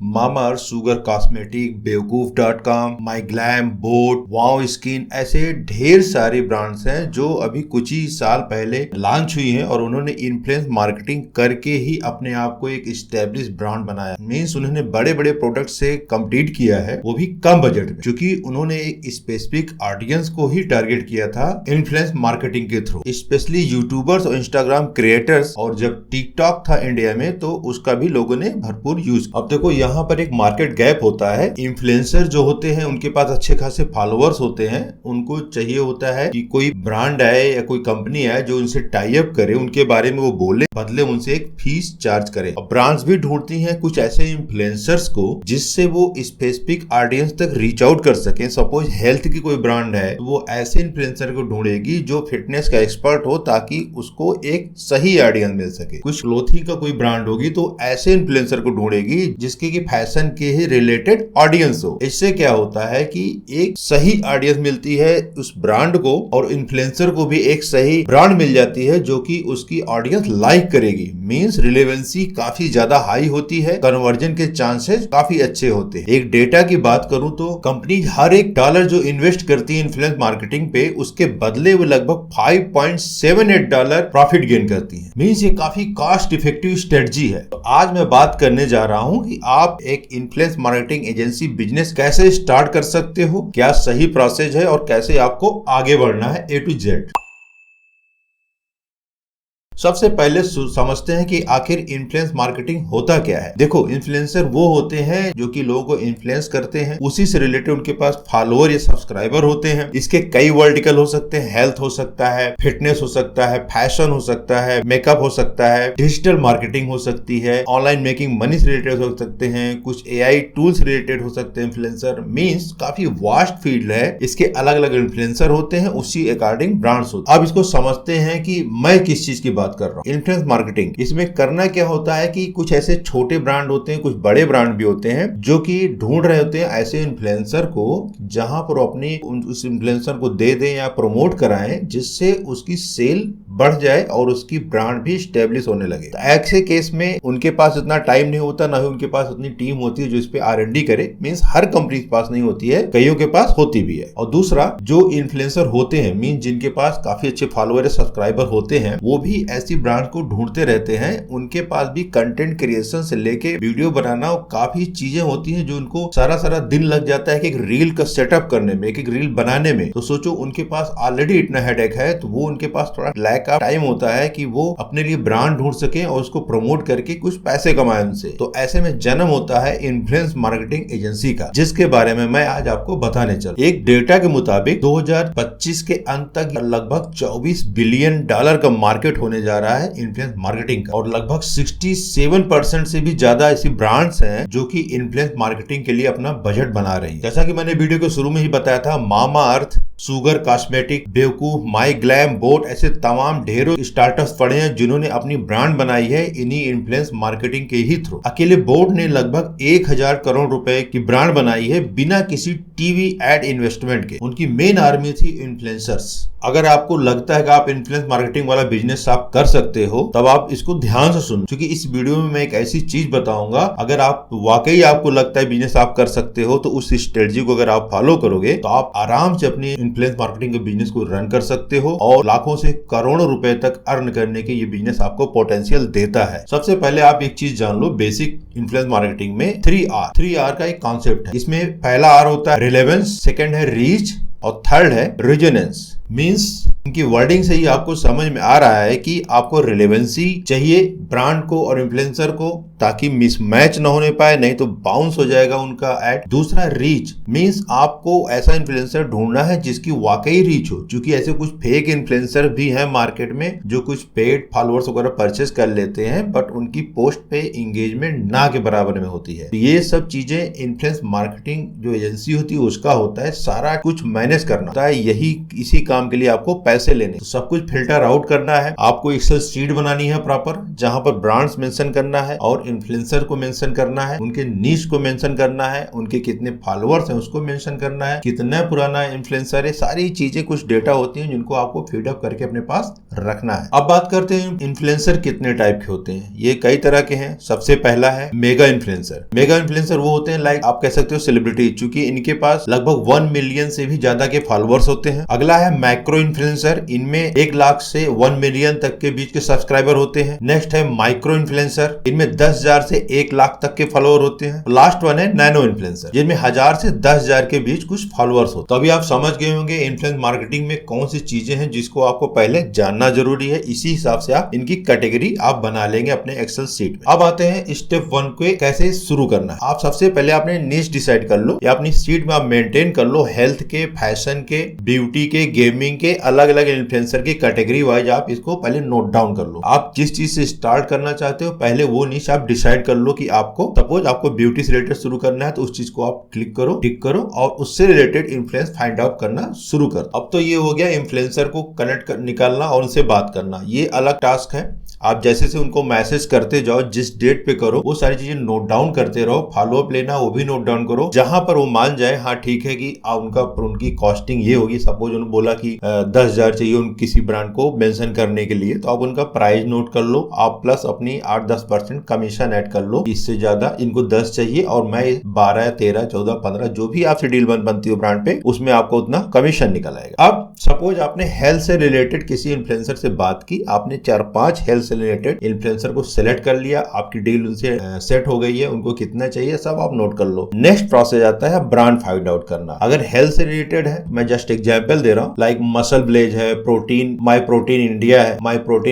Mamaearth, sugar cosmetic, बेवकूफ.com, माई glam, boat, wow skin, ऐसे ढेर सारे ब्रांड्स हैं जो अभी कुछ ही साल पहले लॉन्च हुई हैं और उन्होंने इन्फ्लुएंस मार्केटिंग करके ही अपने आप को एक स्टेब्लिश ब्रांड बनाया। मींस उन्होंने बड़े बड़े प्रोडक्ट से कम्पीट किया है, वो भी कम बजट में, क्योंकि उन्होंने एक स्पेसिफिक ऑडियंस को ही टारगेट किया था इन्फ्लुएंस मार्केटिंग के थ्रू। स्पेशली यूट्यूबर्स और इंस्टाग्राम क्रिएटर्स, और जब टिकटॉक था इंडिया में तो उसका भी लोगों ने भरपूर यूज। अब देखो यहाँ पर एक मार्केट गैप होता है। इन्फ्लुएंसर जो होते हैं उनके पास अच्छे खासे फॉलोअर्स होते हैं, उनको चाहिए होता है कि कोई ब्रांड आए या कोई कंपनी आए जो उनसे टाई अप करे, उनके बारे में वो बोले, बदले उनसे एक फीस चार्ज करे। अब ब्रांड्स भी ढूंढती हैं कुछ ऐसे इन्फ्लुएंसर्स को जिससे वो स्पेसिफिक ऑडियंस तक रीच आउट कर सके। सपोज हेल्थ की कोई ब्रांड है तो वो ऐसे इन्फ्लुएंसर को ढूंढेगी जो फिटनेस का एक्सपर्ट हो ताकि उसको एक सही ऑडियंस मिल सके। कुछ क्लोथिंग का कोई ब्रांड होगी तो ऐसे इन्फ्लुएंसर को ढूंढेगी जिसके की फैशन के ही रिलेटेड ऑडियंस हो। इससे क्या होता है कि एक सही ऑडियंस मिलती है उस ब्रांड को और इन्फ्लुएंसर को भी एक सही ब्रांड मिल जाती है जो कि उसकी ऑडियंस लाइक करेगी। मींस रिलेवेंसी काफी ज्यादा हाई होती है, कन्वर्जन के चांसेस काफी अच्छे होते हैं। एक डेटा की बात करूं तो कंपनी हर एक डॉलर जो इन्वेस्ट करती है इन्फ्लुएंस मार्केटिंग पे, उसके बदले वो लगभग $5.78 प्रॉफिट गेन करती है। मींस ये काफी कॉस्ट इफेक्टिव स्ट्रेटजी है। तो आज मैं बात करने जा रहा हूं कि आप एक इन्फ्लुएंस मार्केटिंग एजेंसी बिजनेस कैसे स्टार्ट कर सकते हो, क्या सही प्रोसेस है और कैसे आपको आगे बढ़ना है A to Z। सबसे पहले समझते हैं कि आखिर इन्फ्लुएंस मार्केटिंग होता क्या है। देखो, इन्फ्लुएंसर वो होते हैं जो कि लोगों को इन्फ्लुएंस करते हैं, उसी से रिलेटेड उनके पास फॉलोअर या सब्सक्राइबर होते हैं। इसके कई वर्टिकल हो सकते हैं, हेल्थ हो सकता है, फिटनेस हो सकता है, फैशन हो सकता है, मेकअप हो सकता है, डिजिटल मार्केटिंग हो सकती है, ऑनलाइन मेकिंग मनी से रिलेटेड हो सकते हैं, कुछ AI टूल्स रिलेटेड हो सकते हैं। इन्फ्लुएंसर मीन्स काफी वास्ट फील्ड है, इसके अलग अलग इन्फ्लुएंसर होते हैं, उसी अकॉर्डिंग ब्रांड्स होते हैं। अब इसको समझते हैं कि मैं किस चीज की बात कर रहा हूं। इन्फ्लुएंस मार्केटिंग, इसमें करना क्या होता है कि कुछ ऐसे छोटे ब्रांड होते हैं, कुछ बड़े ब्रांड भी होते हैं जो कि ढूंढ रहे होते हैं ऐसे इन्फ्लुएंसर को जहां पर अपनी उस इन्फ्लुएंसर को दे दें या प्रमोट कराएं जिससे उसकी सेल बढ़ जाए और उसकी ब्रांड भी स्टेब्लिश होने लगे। तो ऐसे केस में उनके पास इतना टाइम नहीं होता, ना ही उनके पास उतनी टीम होती है जो इस पे R&D करे। मींस हर कंपनी के पास नहीं होती है, कईयों के पास होती भी है। और दूसरा, जो इन्फ्लुएंसर होते हैं मींस जिनके पास काफी अच्छे फॉलोअर सब्सक्राइबर होते हैं, वो भी ऐसी ब्रांड को ढूंढते रहते हैं। उनके पास भी कंटेंट क्रिएशन से लेके वीडियो बनाना और काफी चीजें होती हैं जो उनको सारा दिन लग जाता है कि एक रील का सेटअप करने में, एक रील बनाने में। तो सोचो उनके पास ऑलरेडी इतना हेडेक है, तो वो उनके पास थोड़ा लैक ऑफ टाइम होता है कि वो अपने लिए ब्रांड ढूंढ सके और उसको प्रमोट करके कुछ पैसे कमाए उनसे। तो ऐसे में जन्म होता है इन्फ्लुएंस मार्केटिंग एजेंसी का, जिसके बारे में मैं आज आपको बताने चलूं। एक डेटा के मुताबिक 2025 के अंत तक लगभग $24 बिलियन का मार्केट होने जा रहा है इन्फ्लुएंस मार्केटिंग का, और लगभग 67% से भी ज्यादा ऐसी ब्रांड्स हैं जो कि इन्फ्लुएंस मार्केटिंग के लिए अपना बजट बना रही हैं। जैसा कि मैंने वीडियो के शुरू में ही बताया था, मामाअर्थ, शुगर कॉस्मेटिक, बेवकूफ, माई ग्लैम, बोट, ऐसे तमाम ढेरों स्टार्टअप्स पड़े हैं जिन्होंने अपनी ब्रांड बनाई है इन्हीं इन्फ्लुएंस मार्केटिंग के ही थ्रू। अकेले बोट ने लगभग 1000 करोड़ रुपए की ब्रांड बनाई है बिना किसी टीवी एड इन्वेस्टमेंट के। उनकी मेन आर्मी थी इन्फ्लुएंसर्स। अगर आपको लगता है कि आप इन्फ्लुएंस मार्केटिंग वाला बिजनेस आप कर सकते हो, तब आप इसको ध्यान से सुनो, क्योंकि इस वीडियो में मैं एक ऐसी चीज बताऊंगा, अगर आप वाकई आपको लगता है बिजनेस आप कर सकते हो, तो उस स्ट्रेटजी को अगर आप फॉलो करोगे तो आप आराम से अपनी इन्फ्लुएंस मार्केटिंग के बिजनेस को रन कर सकते हो और लाखों से करोड़ों रुपए तक अर्न करने के ये बिजनेस आपको पोटेंशियल देता है। सबसे पहले आप एक चीज जान लो, बेसिक इन्फ्लुएंस मार्केटिंग में 3R का एक कॉन्सेप्ट है। इसमें पहला R होता है रिलेवेंस, सेकंड है रीच और थर्ड है रेजोनेंस। मींस इनकी वर्डिंग से ही आपको समझ में आ रहा है कि आपको रिलेवेंसी चाहिए ब्रांड को और इन्फ्लुएंसर को, ताकि मिसमैच न होने पाए, नहीं तो बाउंस हो जाएगा उनका एड। दूसरा रीच, मींस आपको ऐसा इन्फ्लुएंसर ढूंढना है जिसकी वाकई रीच हो, क्योंकि ऐसे कुछ फेक इन्फ्लुएंसर भी हैं मार्केट में जो कुछ पेड फॉलोअर्स वगैरह परचेस कर लेते हैं, बट उनकी पोस्ट पे एंगेजमेंट ना के बराबर में होती है। तो ये सब चीजें इन्फ्लुएंस मार्केटिंग जो एजेंसी होती है उसका होता है, सारा कुछ मैनेज करना होता है। यही इसी काम के लिए आपको पैसे कैसे लेने, तो सब कुछ फिल्टर आउट करना है। आपको एक्सेल शीट बनानी है प्रॉपर, जहां पर ब्रांड्स मेंशन करना है और इन्फ्लुएंसर को मेंशन करना है, उनके नीश को मेंशन करना है, उनके कितने फॉलोअर्स हैं उसको मेंशन करना है, कितना पुराना इन्फ्लुएंसर है, सारी चीजें कुछ डेटा होती हैं जिनको आपको फीडअप करके अपने पास रखना है। अब बात करते हैं इन्फ्लुएंसर कितने टाइप के होते हैं। ये कई तरह के हैं। सबसे पहला है मेगा इन्फ्लुएंसर। मेगा इन्फ्लुएंसर वो होते हैं लाइक आप कह सकते हो सेलिब्रिटी, चूंकि इनके पास लगभग 1 मिलियन से भी ज्यादा के फॉलोअर्स होते हैं। अगला है मैक्रो इन्फ्लुएंसर, इनमें 1 लाख से 1 मिलियन तक के बीच के सब्सक्राइबर होते हैं। नेक्स्ट है माइक्रो इन्फ्लुएंसर, इनमें 10,000 से 1 लाख तक के फॉलोअर होते हैं। लास्ट वन है नैनो इन्फ्लुएंसर, जिनमें 1000 से 10,000 के बीच कुछ फॉलोअर्स होते हैं। तो अभी आप समझ गए होंगे इन्फ्लुएंस मार्केटिंग में कौन सी चीजें हैं जिसको आपको पहले जानना जरूरी है। इसी हिसाब से आप इनकी कैटेगरी आप बना लेंगे अपने एक्सेल शीट में। अब आते हैं स्टेप 1 को कैसे शुरू करना है। आप सबसे पहले अपने निश डिसाइड कर लो या अपनी शीट में आप मेंटेन कर लो हेल्थ के, फैशन के, ब्यूटी के, गेमिंग के, अलग अलग इन्फ्लुएंसर की कैटेगरी वाइज आप इसको पहले नोट डाउन कर लो। आप जिस चीज से स्टार्ट करना चाहते हो पहले वो निश आप डिसाइड कर लो कि आपको सपोज आपको ब्यूटी से रिलेटेड शुरू करना है तो उस चीज को आप क्लिक करो, टिक करो और उससे रिलेटेड इन्फ्लुएंस फाइंड आउट करना शुरू कर। अब तो ये हो गया इन्फ्लुएंसर को कनेक्ट निकालना और उनसे बात करना, ये अलग टास्क है। आप जैसे से उनको मैसेज करते जाओ, जिस डेट पे करो वो सारी चीजें नोट डाउन करते रहो। फॉलोअप लेना वो भी नोट डाउन करो, जहां पर वो मान जाए हाँ ठीक है कि उनकी कॉस्टिंग ये होगी। सपोज उन्होंने बोला कि 10,000 चाहिए किसी ब्रांड को मेंशन करने के लिए, तो आप उनका प्राइस नोट कर लो, आप प्लस अपनी 8-10% कमीशन ऐड कर लो। इससे ज्यादा इनको 10 चाहिए और मैं 12, 13, 14, 15 जो भी आपसे डील बनती हो ब्रांड पे, उसमें आपको उतना कमीशन निकल आएगा। अब सपोज आपने हेल्थ से रिलेटेड किसी इन्फ्लुएंसर से बात की, आपने 4-5 हेल्थ से रिलेटेड इन्फ्लुएंसर को सिलेक्ट कर लिया, आपकी डील उनसे सेट हो गई है, उनको कितना चाहिए सब आप नोट कर लो। नेक्स्ट प्रोसेस आता है ब्रांड फाइंड आउट करना। अगर हेल्थ से रिलेटेड है, मैं जस्ट एग्जांपल दे रहा हूँ, लाइक मसल ब्लेज है, प्रोटीन, माई प्रोटीन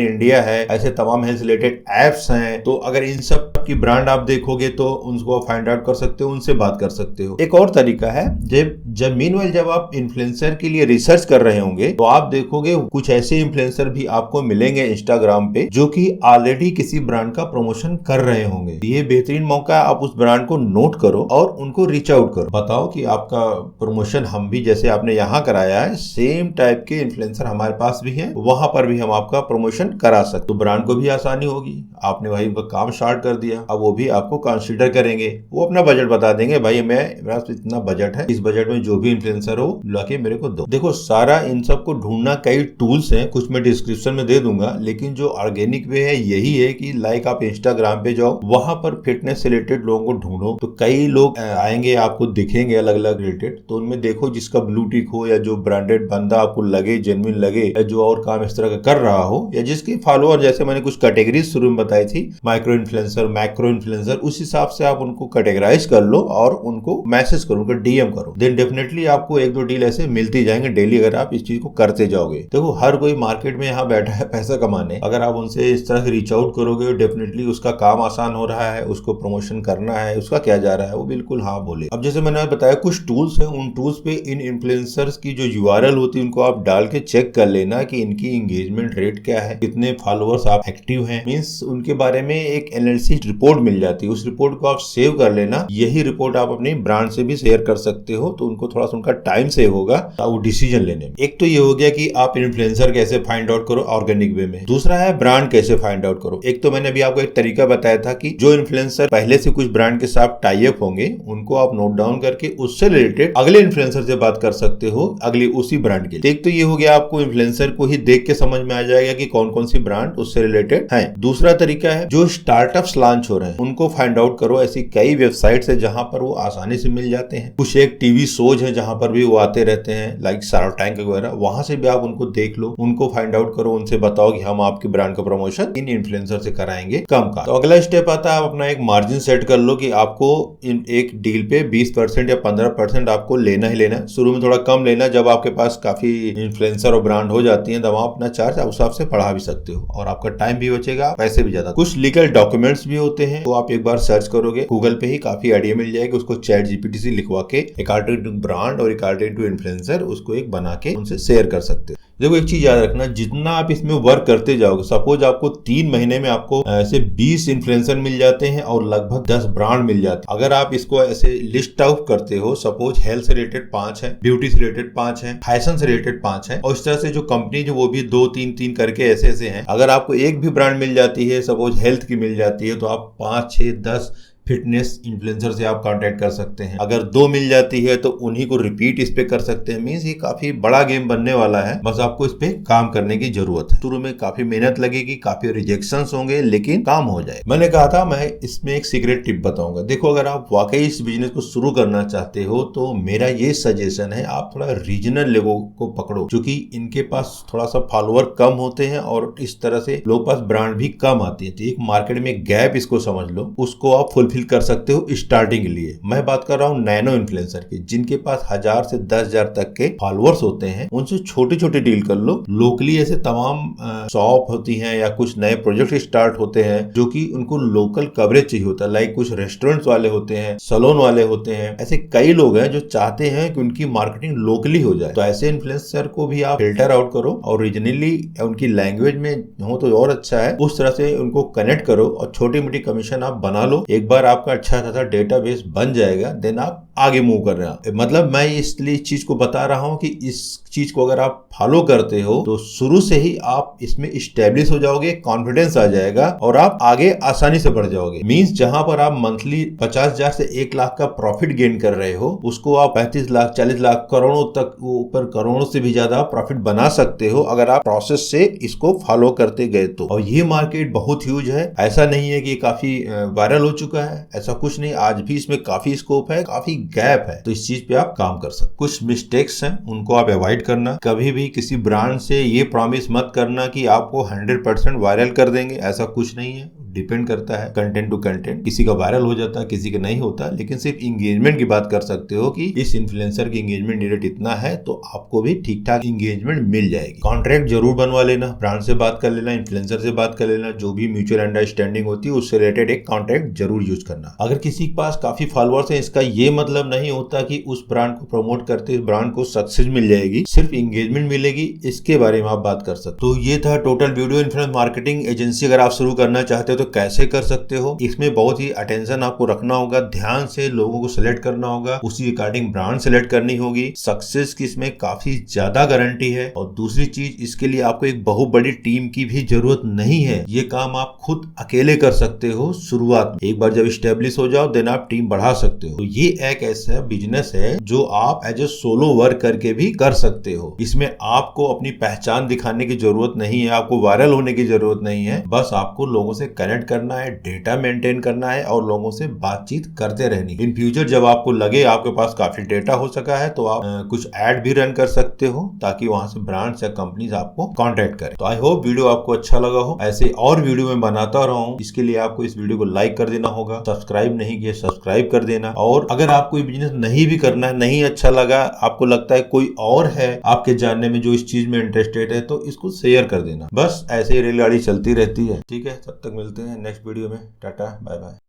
इंडिया है, ऐसे तमाम हेल्थ रिलेटेड एप्स हैं। तो अगर इन सब की ब्रांड आप देखोगे तो उनको फाइंड आउट कर सकते हो, उनसे बात कर सकते हो। एक और तरीका है, जब आप इन्फ्लुएंसर के लिए रिसर्च कर रहे होंगे तो आप देखोगे कुछ ऐसे इन्फ्लुएंसर भी आपको मिलेंगे इंस्टाग्राम पे जो कि ऑलरेडी किसी ब्रांड का प्रमोशन कर रहे होंगे। ये बेहतरीन मौका है, आप उस ब्रांड को नोट करो और उनको रीच आउट करो, बताओ कि आपका प्रमोशन हम भी जैसे आपने यहाँ कराया है सेम टाइप के इन्फ्लुएंसर हमारे पास भी हैं, वहां पर भी हम आपका प्रमोशन करा सकते। तो ब्रांड को भी आसानी होगी, आपने भाई उनका काम स्टार्ट कर दिया, अब वो भी आपको कंसीडर करेंगे, वो अपना बजट बता देंगे, भाई मेरा इतना बजट है, इस बजट में जो भी इन्फ्लुएंसर हो लाके मेरे को दो। देखो सारा इन सब को ढूंढना कई टूल्स हैं, कुछ मैं डिस्क्रिप्शन में दे दूंगा, लेकिन जो ऑर्गेनिक वे है यही है कि लाइक आप इंस्टाग्राम पे जाओ, वहां पर फिटनेस रिलेटेड लोगों को ढूंढो, तो कई लोग आएंगे आपको दिखेंगे अलग अलग रिलेटेड, तो उनमें देखो जिसका ब्लू टिक हो या जो ब्रांडेड बंदा आपको लगे, जेन्युइन लगे, या जो और काम इस तरह का कर रहा हो, या जिसके फॉलोअर जैसे मैंने कुछ कैटेगरीज शुरू में बताई थी, माइक्रो इन्फ्लुएंसर, मैक्रो इन्फ्लुएंसर, उस हिसाब से आप उनको कैटेगराइज कर लो और उनको मैसेज करो, उनको डीएम करो, देन डेफिनेटली आपको 1-2 डील ऐसे मिलती जाएंगे डेली अगर आप इस चीज को करते जाओगे। देखो हर कोई मार्केट में यहाँ बैठा है पैसा कमाने, अगर आप उनसे इस तरह से रीच आउट करोगे डेफिनेटली उसका काम आसान हो रहा है, उसको प्रमोशन करना है, उसका क्या जा रहा है, वो बिल्कुल हाँ बोले। अब जैसे मैंने बताया कुछ टूल्स हैं, उन टूल्स पे इन इन्फ्लुएंसर्स की जो यूआरएल होती है उनको आप डाल के चेक कर लेना कि इनकी एंगेजमेंट रेट क्या है, कितने फॉलोअर्स आप एक्टिव हैं, मींस उनके बारे में एक एनालिसिस रिपोर्ट मिल जाती है, उस रिपोर्ट को आप सेव कर लेना। यही रिपोर्ट आप अपनी ब्रांड से भी शेयर कर सकते हो, तो उनको थोड़ा सा उनका टाइम सेव होगा वो डिसीजन लेने में। एक तो ये हो गया कि आप इन्फ्लुएंसर कैसे फाइंड आउट करो ऑर्गेनिक वे में, दूसरा है ब्रांड कैसे फाइंड आउट करो। एक तो मैंने अभी आपको एक तरीका बताया था कि जो इन्फ्लुएंसर पहले से कुछ ब्रांड के साथ टाई अप होंगे उनको आप नोट डाउन करके उससे रिलेटेड अगले इन्फ्लुएंसर से बात कर सकते हो अगली उसी ब्रांड के लिए। एक तो ये हो गया आपको इन्फ्लुएंसर को ही देख के समझ में आ जाएगा कि कौन कौन सी ब्रांड उससे रिलेटेड है। दूसरा तरीका है जो स्टार्टअप्स लॉन्च हो रहे हैं उनको फाइंड आउट करो, ऐसी कई वेबसाइट्स है जहां पर वो आसानी से मिल जाते हैं। कुछ एक टीवी शोज है जहां पर भी वो आते रहते हैं लाइक शार्क टैंक वगैरह, वहां से भी आप उनको देख लो, उनको फाइंड आउट करो, उनसे बताओ कि हम आपके ब्रांड का प्रमोशन इन इन्फ्लुएंसर से कराएंगे कम का। तो अगला स्टेप आता है आप अपना एक मार्जिन सेट कर लो कि आपको इन एक डील पे 20% या 15% आपको लेना ही लेना। शुरू में थोड़ा कम लेना, जब आपके पास काफी इन्फ्लुएंसर और ब्रांड हो जाती है तब आप अपना चार्ज उस हिसाब से बढ़ा भी सकते हो और आपका टाइम भी बचेगा, पैसे भी ज्यादा। कुछ लीगल डॉक्यूमेंट्स भी होते हैं, तो आप एक बार सर्च करोगे गूगल पे ही काफी आइडिया मिल जाएगी, उसको चैट जीपीटी से लिखवा के अकॉर्डिंग टू ब्रांड और अकॉर्डिंग टू इन्फ्लुएंसर उसको एक बना के उनसे शेयर कर सकते हो। देखो एक चीज याद रखना, जितना आप इसमें वर्क करते जाओगे, सपोज आपको 3 महीने में आपको ऐसे 20 इन्फ्लुएंसर मिल जाते हैं और लगभग 10 ब्रांड मिल जाते हैं। अगर आप इसको ऐसे लिस्ट आउट करते हो, सपोज हेल्थ से रिलेटेड 5 है, ब्यूटी से रिलेटेड 5 है, फैशन से रिलेटेड 5 है, और इस तरह से जो कंपनी जो वो भी 2-3 करके ऐसे ऐसे हैं। अगर आपको एक भी ब्रांड मिल जाती है, सपोज हेल्थ की मिल जाती है, तो आप 5, 6, 10 फिटनेस इन्फ्लुएंसर से आप कांटेक्ट कर सकते हैं। अगर 2 मिल जाती है तो उन्हीं को रिपीट इस पे कर सकते हैं। मींस ये काफी बड़ा गेम बनने वाला है, बस आपको इस पे काम करने की जरूरत है। शुरू में काफी मेहनत लगेगी, काफी रिजेक्शंस होंगे, लेकिन काम हो जाए। मैंने कहा था मैं इसमें एक सीक्रेट टिप बताऊंगा। देखो अगर आप वाकई इस बिजनेस को शुरू करना चाहते हो तो मेरा ये सजेशन है, आप थोड़ा रीजनल लोगों को पकड़ो, क्योंकि इनके पास थोड़ा सा फॉलोअर कम होते हैं और इस तरह से लोगों के पास ब्रांड भी कम आती है। तो एक मार्केट में गैप इसको समझ लो, उसको आप फुलफिल कर सकते हो स्टार्टिंग के लिए। मैं बात कर रहा हूँ नैनो इन्फ्लुएंसर की, जिनके पास 1000 से 10,000 तक के फॉलोअर्स होते हैं। उनसे छोटी छोटी डील कर लो। लोकली ऐसे तमाम शॉप होती हैं या कुछ नए प्रोजेक्ट स्टार्ट होते हैं जो कि उनको लोकल कवरेज चाहिए होता है। लाइक कुछ रेस्टोरेंट्स वाले होते हैं, सैलून वाले होते हैं, ऐसे कई लोग हैं जो चाहते हैं कि उनकी मार्केटिंग लोकली हो जाए। तो ऐसे इन्फ्लुएंसर को भी आप फिल्टर आउट करो और रीजनली उनकी लैंग्वेज में हो तो और अच्छा है, उस तरह से उनको कनेक्ट करो और छोटी मोटी कमीशन आप बना लो। एक बार आपका अच्छा खासा डेटाबेस बन जाएगा, देन आप आगे मूव कर रहे हैं। मतलब मैं इसलिए इस चीज को बता रहा हूं कि इस चीज को अगर आप फॉलो करते हो तो शुरू से ही आप इसमें स्टेब्लिश हो जाओगे, कॉन्फिडेंस आ जाएगा और आप आगे आसानी से बढ़ जाओगे। मींस जहां पर आप मंथली 50,000 से 1 लाख का प्रॉफिट गेन कर रहे हो, उसको आप 35 लाख, 40 लाख, करोड़ों तक, ऊपर करोड़ों से भी ज्यादा प्रॉफिट बना सकते हो अगर आप प्रोसेस से इसको फॉलो करते गए तो। और ये मार्केट बहुत ह्यूज है। ऐसा नहीं है कि काफी वायरल हो चुका है, ऐसा कुछ नहीं। आज भी इसमें काफी स्कोप है, काफी गैप है। तो इस चीज पे आप काम कर सकते। कुछ मिस्टेक्स हैं, उनको आप अवॉइड करना। कभी भी किसी ब्रांड से ये प्रॉमिस मत करना कि आपको 100% वायरल कर देंगे, ऐसा कुछ नहीं है। डिपेंड करता है कंटेंट टू कंटेंट, किसी का वायरल हो जाता है, किसी का नहीं होता। लेकिन सिर्फ इंगेजमेंट की बात कर सकते हो कि इस इन्फ्लुएंसर की इंगेजमेंट रेट इतना है, तो आपको भी ठीक ठाक इंगेजमेंट मिल जाएगी। कॉन्ट्रैक्ट जरूर बनवा लेना, ब्रांड से बात कर लेना, इन्फ्लुएंसर से बात कर लेना, जो भी म्यूचुअल अंडरस्टैंडिंग होती है उससे रिलेटेड एक कॉन्ट्रैक्ट जरूर यूज करना। अगर किसी के पास काफी फॉलोअर्स है, इसका ये मतलब नहीं होता कि उस ब्रांड को प्रमोट करते ब्रांड को सक्सेस मिल जाएगी, सिर्फ इंगेजमेंट मिलेगी। इसके बारे में आप बात कर सकते हो। तो ये था total video influence marketing agency. अगर आप शुरू करना चाहते हो तो कैसे कर सकते हो, इसमें बहुत ही अटेंशन आपको रखना होगा, ध्यान से लोगों को सिलेक्ट करना होगा, उसी अकॉर्डिंग ब्रांड सिलेक्ट करनी होगी। सक्सेस की इसमें काफी ज्यादा गारंटी है। और दूसरी चीज, इसके लिए आपको एक बहुत बड़ी टीम की भी जरूरत नहीं है। ये काम आप खुद अकेले कर सकते हो शुरुआत में। एक बार जब स्टेब्लिश हो जाओ, देन आप टीम बढ़ा सकते हो। तो ये एक ऐसा बिजनेस है जो आप एज ए सोलो वर्क करके भी कर सकते हो। इसमें आपको अपनी पहचान दिखाने की जरूरत नहीं है, आपको वायरल होने की जरूरत नहीं है। बस आपको लोगों से कनेक्ट करना है, डेटा मेंटेन करना है और लोगों से बातचीत करते रहनी। इन फ्यूचर जब आपको लगे आपके पास काफी डेटा हो सका है, तो आप कुछ ऐड भी रन कर सकते हो, ताकि वहां से ब्रांड्स या कंपनीज आपको कांटेक्ट करें। तो आई होप वीडियो आपको अच्छा लगा हो। ऐसे और वीडियो में बनाता रहा हूं। इसके लिए आपको इस वीडियो को लाइक कर देना होगा, सब्सक्राइब नहीं किया सब्सक्राइब कर देना। और अगर आपको कोई बिजनेस नहीं भी करना है, नहीं अच्छा लगा, आपको लगता है कोई और है आपके जानने में जो इस चीज में इंटरेस्टेड है, तो इसको शेयर कर देना। बस ऐसे ही रेलगाड़ी चलती रहती है। ठीक है, तब तक मिलते हैं नेक्स्ट वीडियो में। Tata, bye bye.